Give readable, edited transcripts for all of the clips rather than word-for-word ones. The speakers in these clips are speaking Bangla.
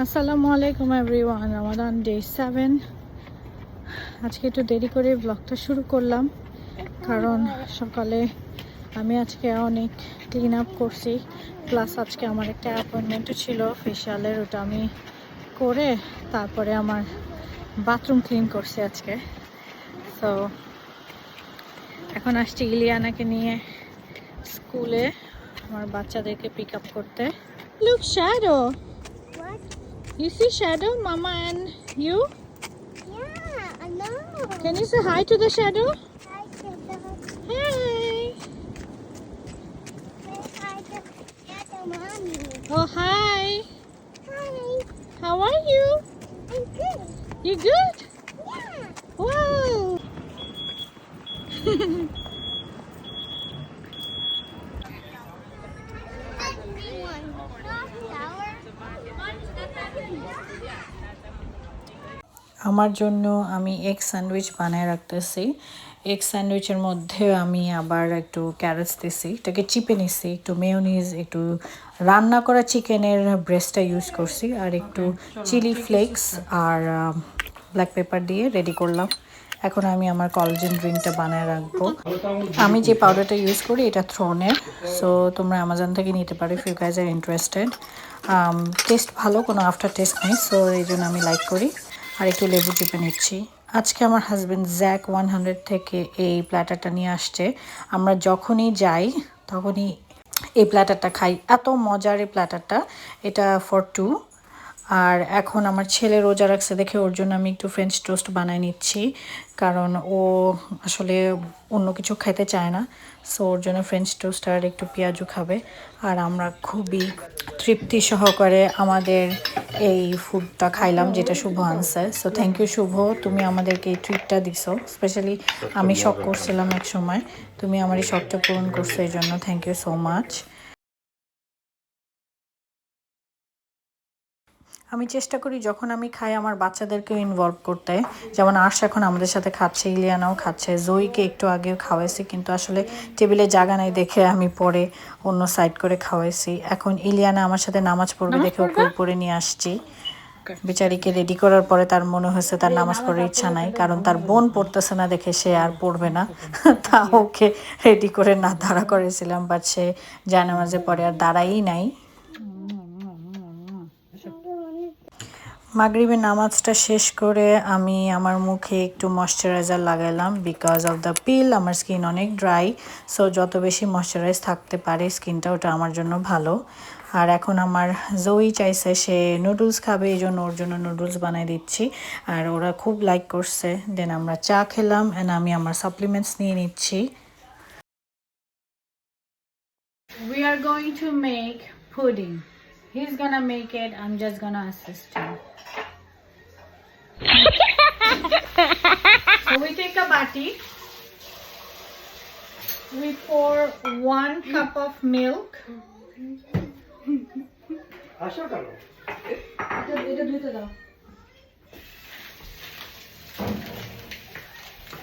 আসসালামু আলাইকুম এভরিওয়ান। রমাদান ডে 7। আজকে একটু দেরি করে ব্লগটা শুরু করলাম কারণ সকালে আমি আজকে অনেক ক্লিন আপ করছি, প্লাস আজকে আমার একটা অ্যাপয়েন্টমেন্টও ছিল ফেশিয়ালের, ওটা আমি করে তারপরে আমার বাথরুম ক্লিন করছি আজকে। সো এখন আসছি ইলিয়ানাকে নিয়ে স্কুলে আমার বাচ্চাদেরকে পিক আপ করতে। Look shadow, you see shadow mama and you. Yeah, I know. Can you say hi to the shadow? Hi to the Hi. hi to mommy. Oh, hi. Hi. How are you? I'm good. You good? Yeah. Wow. আমার জন্য আমি এগ স্যান্ডউইচ বানায় রাখতেছি। এগ স্যান্ডউইচের মধ্যে আমি আবার একটু ক্যারেটস দিছি, এটাকে চিপে নিছি, একটু মেয়োনিজ, একটু রান্না করা চিকেনের ব্রেস্টটা ইউজ করছি, আর একটু চিলি ফ্লেক্স আর ব্ল্যাক পেপার দিয়ে রেডি করলাম। এখন আমি আমার কোলাজেন ড্রিঙ্কটা বানায় রাখবো। আমি যে পাউডারটা ইউজ করি এটা থ্রনের, সো তোমরা অ্যামাজন থেকে নিতে পারো if you guys are interested. Test ভালো, কোনো আফটার টেস্ট নেই, সো এই জন্য আমি লাইক করি। আর একটু লেবু চিপে নিচ্ছি। আজকে আমার হাজব্যান্ড জ্যাক 100 থেকে এই প্ল্যাটারটা নিয়ে আসছে। আমরা যখনই যাই তখনই এই প্ল্যাটারটা খাই, এত মজার এই প্ল্যাটারটা। এটা ফর 2। আর এখন আমার ছেলে রোজা রাখছে দেখে ওর জন্য আমি একটু ফ্রেঞ্চ টোস্ট বানাই নিচ্ছি, কারণ ও আসলে অন্য কিছু খেতে চায় না। সো ওর জন্য ফ্রেঞ্চ টোস্ট আর একটু পেঁয়াজু খাবে। আর আমরা খুবই তৃপ্তি সহকারে আমাদের এই ফুডটা খাইলাম যেটা শুভ আনছে। সো থ্যাংক ইউ শুভ, তুমি আমাদেরকে এই ট্রিটটা দিছো। স্পেশালি আমি শখ করছিলাম এক সময়, তুমি আমার এই শখটা পূরণ করছো, এই জন্য থ্যাংক ইউ সো মাচ। আমি চেষ্টা করি যখন আমি খাই আমার বাচ্চাদেরকেও ইনভলভ করতে। যেমন আর্শ এখন আমাদের সাথে খাচ্ছে, ইলিয়ানাও খাচ্ছে, জয়ীকে একটু আগেও খাওয়াইছি, কিন্তু আসলে টেবিলে জায়গা নাই দেখে আমি পরে অন্য সাইড করে খাওয়াইছি। এখন ইলিয়ানা আমার সাথে নামাজ পড়বে দেখে ওকে উপরে নিয়ে আসছি। বেচারিকে রেডি করার পরে তার মনে হয়েছে তার নামাজ পড়ার ইচ্ছা নাই, কারণ তার বোন পড়তেছে না দেখে সে আর পড়বে না। তা ওকে রেডি করে না দাঁড়া করেছিলাম, বাট সে জায়নামাজে পড়ে আর দাঁড়াই নাই। মাগরিবের নামাজটা শেষ করে আমি আমার মুখে একটু ময়শ্চারাইজার লাগাইলাম, বিকজ অফ দ্য পিল আমার স্কিন অনেক ড্রাই। সো যত বেশি ময়শ্চারাইজ থাকতে পারে স্কিনটা, ওটা আমার জন্য ভালো। আর এখন আমার জয়ী চাইছে সে নুডলস খাবে, এই জন্য ওর জন্য নুডলস বানিয়ে দিচ্ছি, আর ওরা খুব লাইক করছে। দেন আমরা চা খেলাম অ্যান্ড আমি আমার সাপ্লিমেন্টস নিয়ে নিচ্ছি। We are going to make pudding. He's gonna make it, I'm just gonna assist him. So we take a bati, we pour 1 cup of milk,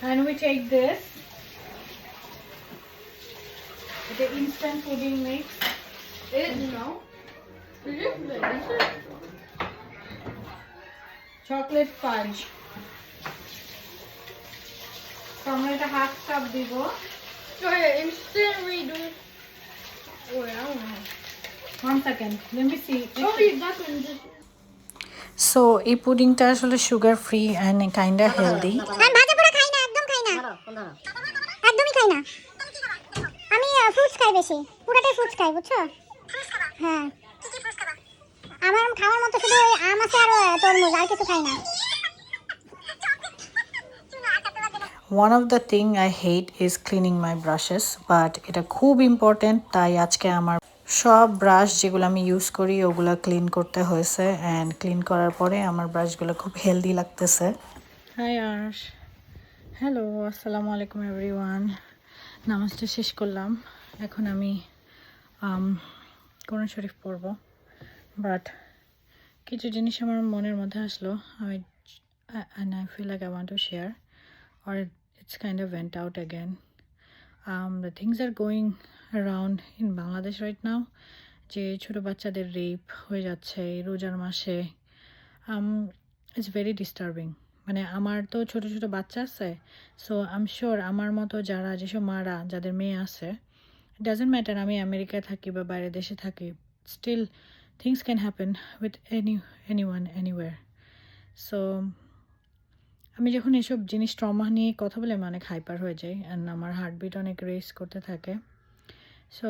and we take this, the instant pudding mix. Chocolate fudge. So আমরা এটা হাফ কাপ দিব। Instant redo. Oh, I don't know. 1 second, let me see. Sorry, that one just. So এই পুডিংটা আসলে sugar free and kinda healthy. আমি ভাজা পোড়া খাই না, একদম খাই না, একদমই খাই না। আমি ফ্রুটস খাই বেশি, পুরাটাই ফ্রুটস খাই, বুঝছো? হ্যাঁ, আমার খাওয়ার মতো শুধু ওই আম আছে আর তরমুজ, আর কিছু খাই না। One of the thing I hate is cleaning my brushes, but এটা খুব ইম্পর্টেন্ট, তাই আজকে আমার সব ব্রাশ যেগুলো আমি ইউজ করি ওগুলো ক্লিন করতে হয়েছে, অ্যান্ড ক্লিন করার পরে আমার ব্রাশগুলো খুব হেলদি লাগতেছে। হাই আর্শ, হ্যালো, আসসালামু আলাইকুম এভরিওয়ান। নামাজটা শেষ করলাম, এখন আমি কোরআন শরীফ পড়ব, বাট কিছু জিনিস আমার মনের মধ্যে আসলো, and I feel like I want to share, or it's kind of went out again. The things are going around in Bangladesh right now, যে ছোট বাচ্চাদের রেপ হয়ে যাচ্ছে এই রোজার মাসে, ইটস ভেরি ডিস্টার্বিং। মানে আমার তো ছোট ছোট বাচ্চা আছে, সো আই এম শিওর আমার মতো যারা যেসব মারা যাদের মেয়ে আছে, ইট ডাজন্ট ম্যাটার আমি আমেরিকায় থাকি বা বাইরের দেশে থাকি, still things can happen with any one anywhere. So আমি যখন এসব জিনিস ট্রমা নিয়ে কথা বলে আমি অনেক হাইপার হয়ে যাই অ্যান্ড আমার হার্টবিট অনেক রেস করতে থাকে। সো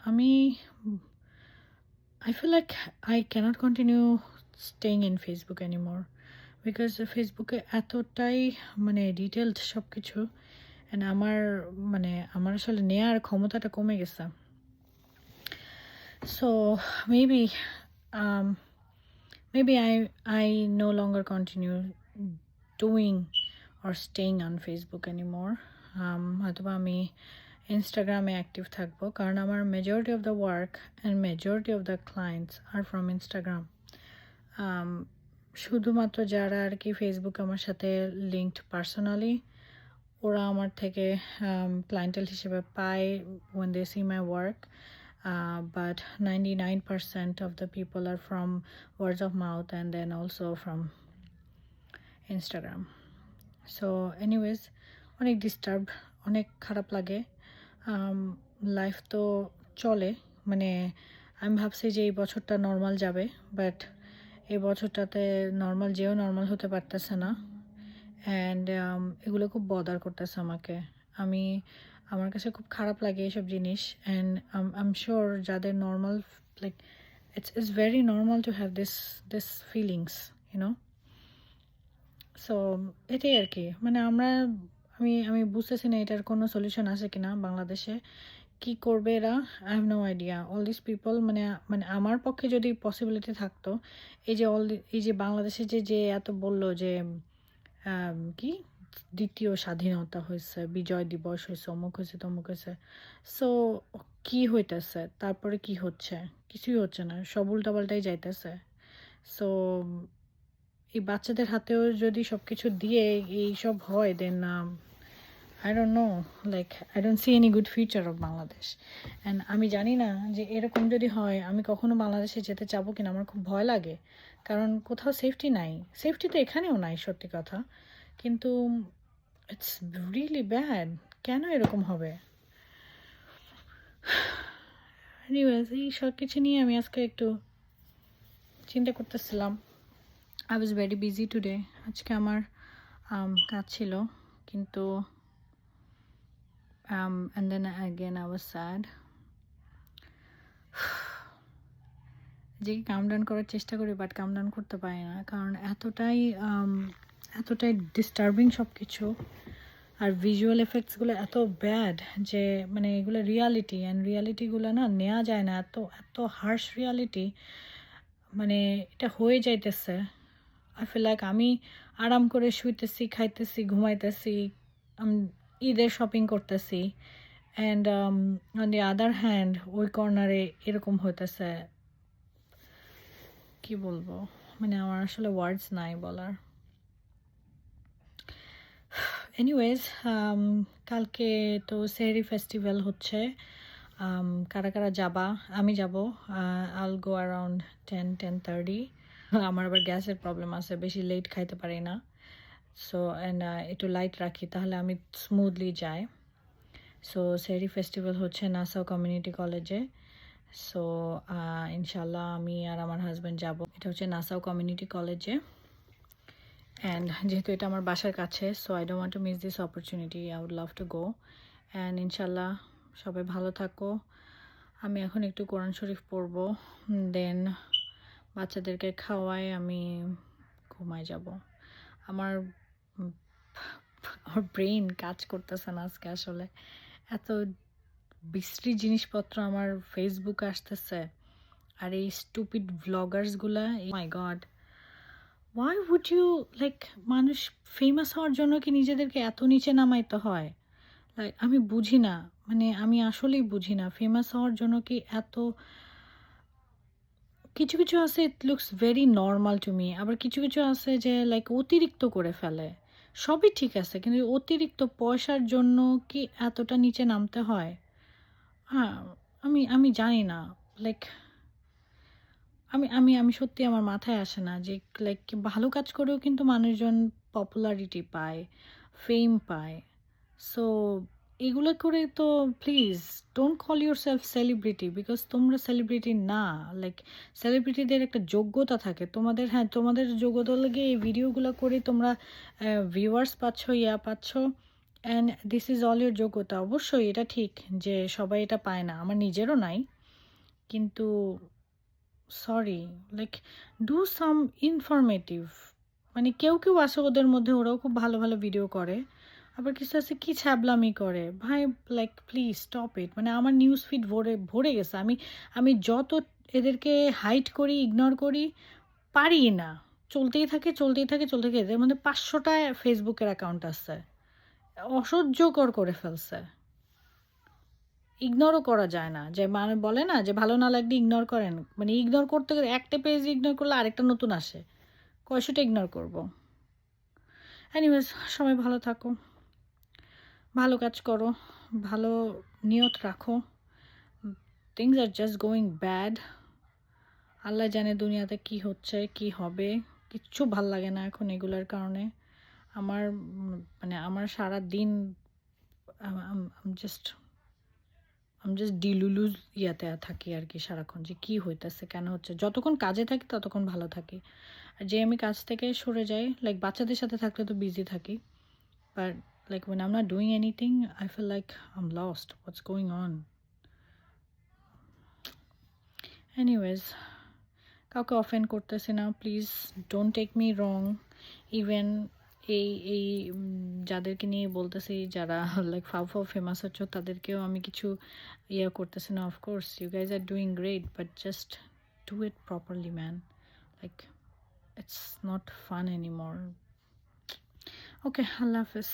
আমি I feel like I cannot continue staying in Facebook anymore because ফেসবুকে এতটাই মানে ডিটেলড সব কিছু অ্যান্ড আমার আসলে নেয়ার ক্ষমতাটা কমে গেছে। So maybe um, maybe I no longer continue doing or staying on Facebook anymore. হয়তোবা আমি ইনস্টাগ্রামে অ্যাক্টিভ থাকবো, কারণ আমার majority of the work and majority of the clients are from Instagram. শুধুমাত্র যারা আর কি ফেসবুক আমার সাথে লিঙ্কড পার্সোনালি, ওরা আমার থেকে ক্লায়েন্টেল হিসেবে পায় when they see my work. But 99% of the people are from words of mouth and then also from Instagram. So anyways, অনেক ডিস্টার্ব, অনেক খারাপ লাগে। লাইফ তো চলে, মানে আমি ভাবছি যে এই বছরটা নর্মাল যাবে, বাট এই বছরটাতে নর্মাল যেও নর্মাল হতে পারতেছে না। অ্যান্ড এগুলো খুব বদার করতেছে আমাকে। আমার কাছে খুব খারাপ লাগে এসব জিনিস। অ্যান্ড আই এম শিওর যাদের normal, like it's very normal to have this feelings, you know. So এটাই আর কি, মানে আমি বুঝতেছি না এটার কোনো সলিউশন আছে কিনা বাংলাদেশে। কি করবে এরা? I have no idea. All this people, মানে আমার পক্ষে যদি পসিবিলিটি থাকতো, এই যে বাংলাদেশে যে এত বললো যে কি দ্বিতীয় স্বাধীনতা হয়েছে, বিজয় দিবস হয়েছে, অমুক হয়েছে তমুক হয়েছে, সো কি হইতেছে? তারপরে কি হচ্ছে? কিছুই হচ্ছে না, সব উল্টাপাল্টাই যাইতেছে। সো এই বাচ্চাদের হাতেও যদি সব কিছু দিয়ে এইসব হয়, দেন I don't know, like I don't see any good future of Bangladesh. And আমি জানি না যে এরকম যদি হয় আমি কখনো বাংলাদেশে যেতে চাবো কিনা। আমার খুব ভয় লাগে, কারণ কোথাও সেফটি নাই। সেফটি তো এখানেও নাই, সত্যি কথা, কিন্তু ইটস রিয়েলি ব্যাড। কেন এরকম হবে? এনিওয়েজ, এই সব কিছু নিয়ে আমি আজকে একটু চিন্তা করতেছিলাম। I was very busy today. আজকে আমার কাজ ছিল, কিন্তু and then again I was sad. যে কাম ডাউন করার চেষ্টা করি, বাট কাম ডাউন করতে পারি না, কারণ এতটাই ডিস্টার্বিং সব কিছু। আর ভিজুয়াল এফেক্টসগুলো এত ব্যাড যে মানে এগুলো রিয়ালিটি, অ্যান্ড রিয়ালিটিগুলো না নেওয়া যায় না, এত এত হার্শ রিয়ালিটি। মানে এটা হয়ে যাইতেছে। আই ফিল লাইক আমি আরাম করে শুইতেছি, খাইতেছি, ঘুমাইতেছি, ঈদের শপিং করতেছি, and on the other hand ওই কর্নারে এরকম হইতেছে। কি বলবো, মানে আমার আসলে ওয়ার্ডস নাই বলার। এনিওয়েজ, কালকে তো সেহরি ফেস্টিভ্যাল হচ্ছে। কারা কারা যাবা? আমি যাব। আইল গো অ্যারাউন্ড 10-10:30। আমার আবার গ্যাসের প্রবলেম আছে, বেশি লেট খাইতে পারি না। সো অ্যান্ড একটু লাইট রাখি, তাহলে আমি স্মুথলি যাই। সো সেহরি ফেস্টিভ্যাল হচ্ছে নাসাউ কমিউনিটি কলেজে। সো ইনশাল্লাহ আমি আর আমার হাজব্যান্ড যাব। এটা হচ্ছে নাসাউ কমিউনিটি কলেজে, অ্যান্ড যেহেতু এটা আমার বাসার কাছে, so I don't want to miss this opportunity. I would love to go. And ইনশাল্লাহ সবাই ভালো থাকো। আমি এখন একটু কোরআন শরীফ পড়বো, দেন বাচ্চাদেরকে খাওয়াই আমি ঘুমায় যাব। আমার ব্রেইন কাজ করতেছে না আজকে আসলে। এত বিশ্রী জিনিসপত্র আমার ফেসবুকে আসতেছে, আর এই স্টুপিড ভ্লগার্সগুলা, my god, why would you, like মানুষ ফেমাস হওয়ার জন্য কি নিজেদেরকে এত নিচে নামাইতে হয়? লাইক আমি বুঝি না, মানে আমি আসলেই বুঝি না, ফেমাস হওয়ার জন্য কি এত? কিছু কিছু আছে it looks very normal to me, আবার কিছু কিছু আছে যে লাইক অতিরিক্ত করে ফেলে। সবই ঠিক আছে, কিন্তু অতিরিক্ত পয়সার জন্য কি এতটা নিচে নামতে হয়? হ্যাঁ, আমি জানি না, লাইক আমি আমি আমি সত্যি আমার মাথায় আসে না যে লাইক ভালো কাজ করেও কিন্তু মানুষজন পপুলারিটি পায়, ফেম পায়। সো এগুলো করে তো please don't call your self celebrity because তোমরা সেলিব্রিটি না। লাইক সেলিব্রিটিদের একটা যোগ্যতা থাকে তোমাদের, হ্যাঁ তোমাদের যোগ্যতা লেগে এই ভিডিওগুলো করে তোমরা ভিউয়ার্স পাচ্ছ, ইয়া পাচ্ছ, and this is all your যোগ্যতা। অবশ্যই এটা ঠিক যে সবাই এটা পায় না, আমার নিজেরও নাই, কিন্তু sorry, like do some informative. মানে কেউ কেউ আছে ওদের মধ্যে, ওরাও খুব ভালো ভালো ভিডিও করে, আবার কিছু আছে কি ছ্যাবলামি করে ভাই। Like please stop it. মানে আমার নিউজ ফিড ভরে ভরে গেছে। আমি আমি যত এদেরকে হাইড করি, ইগনোর করি, পারি না, চলতেই থাকে চলতেই থাকে চলতে থাকে। এদের মধ্যে 500টা ফেসবুকের অ্যাকাউন্ট আছে, অসহ্যকর করে ফেলছে। ইগনোরও করা যায় না, যে মানে বলে না যে ভালো না লাগলে ইগনোর করেন, মানে ইগনোর করতে গেলে একটা পেজ ইগনোর করলে আরেকটা নতুন আসে, কয়শোটা ইগনোর করব। এনিওয়েজ, সবাই ভালো থাকো, ভালো কাজ করো, ভালো নিয়ত রাখো। Things are just going bad. আল্লাহ জানে দুনিয়াতে কি হচ্ছে কি হবে, কিচ্ছু ভাল লাগে না এখন এগুলোর কারণে। আমার মানে আমার সারা দিন জাস্ট ডিলুলু ইয়াতে থাকি আর কি সারাক্ষণ, যে কী হইতেছে কেন হচ্ছে। যতক্ষণ কাজে থাকি ততক্ষণ ভালো থাকি, আর যে আমি কাজ থেকে সরে যাই, লাইক বাচ্চাদের সাথে থাকলে তো বিজি থাকি, but like when I'm not doing anything I feel like I'm lost, what's going on. Anyways, কাউকে অফেন্ড করতেছি না, please don't take me wrong. Even এই এই যাদেরকে নিয়ে বলতেছি, যারা লাইক ফাও ফাও ফেমাস হচ্ছে, তাদেরকেও আমি কিছু ইয়ে করতেছি না। Of course you guys are doing great, but just do it properly man. Like it's not fun anymore. Okay, আল্লাহ হাফেজ।